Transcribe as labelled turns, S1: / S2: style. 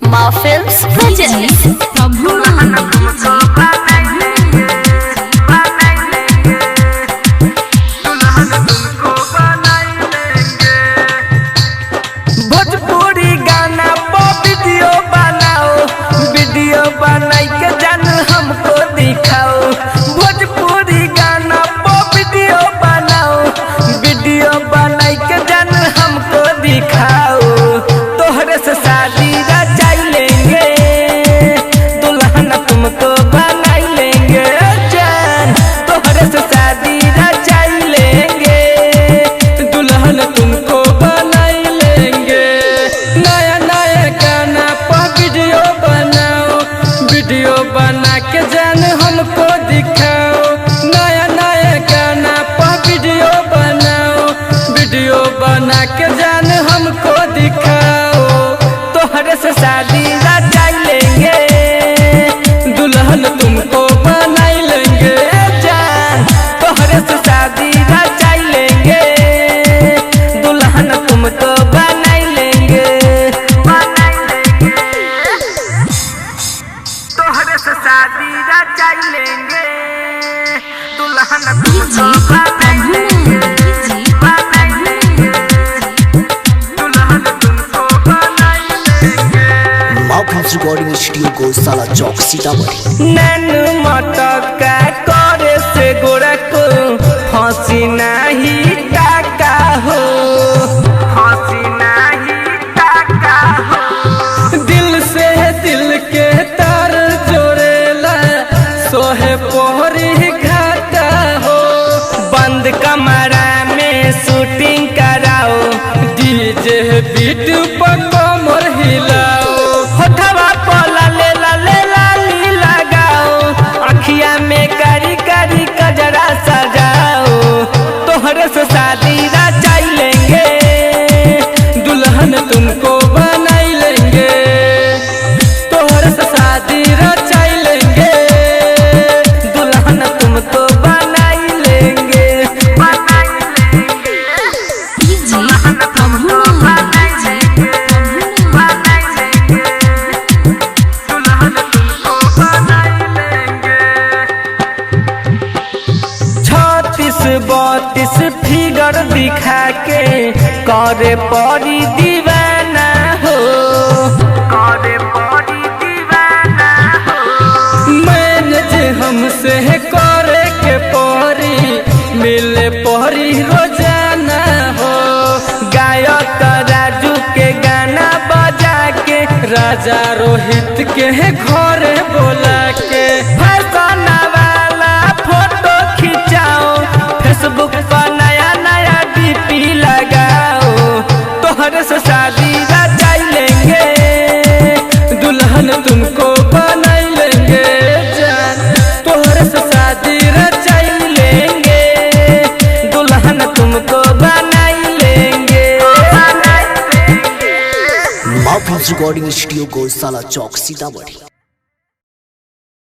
S1: माँ films presents
S2: Bhojpuri गाना पर वीडियो बनाई के जान हमको दिखाओ। भोजपुरी गाना पर वीडियो बनाई के जान हमको दिखाओ। तोहरे से शादी रचाई लेंगे, दुल्हन तुमको बनाई लेंगे जान। तोहरे से शादी रचाई लेंगे, दुल्हन तुमको बनाई लेंगे। नया नया गाना पर वीडियो बनाओ, वीडियो बना के जान हमको दिखाओ। नया नया गाना पर वीडियो बनाओ, वीडियो बना के जान हमको दिखाओ। तोहरे से शादी रचाई लेंगे, दुल्हन तुमको बनाई लेंगे जान। तोहरे से शादी रचाई लेंगे, दुल्हन तुमको बनाई लेंगे। तोहरे से शादी रचाई लेंगे, दुल्हन तुमको बनाई लेंगे।
S3: रिकॉर्डिंग स्टूडियो को साला चौक सीतामढ़ी।
S2: नैन मटका करे से गोरा को फांसी नहीं टाका हो, फांसी नहीं टाका हो। दिल से दिल के तार जोड़ेला सोहे पोहरी घाटा हो। बंद कमरा में शूटिंग कराओ, डीजे बीट पर कमर हिलाओ। होठवा पोला ले लाली लगाओ, अखिया में कारी कारी कजरा सजाओ। तोहरे से शादी रचाई लेंगे, दुल्हन तुमको बनाई लेंगे। तोहरे से शादी रचाई लेंगे, दुल्हन तुमको बनाई लेंगे। बत्तीस फिगर दिखा के करे पड़ी दीवाना हो, करे पड़ी दीवाना हो। मैनेज हमसे करे के पड़ी, मिले पड़ी रोजाना हो। गायक राजू के गाना बजा के, राजा रोहित के घर बोला के। फैशन वाला फोटो खिंचाओ, फेसबुक पर नया नया डीपी लगाओ। तोहरे से शादी रचाई लेंगे, दुल्हन तुमको बनाई लेंगे जान। तोहरे से शादी रचाई लेंगे, दुल्हन तुमको बनाई लेंगे।
S3: रिकॉर्डिंग स्टूडियो को साला चौक सीतामढ़ी।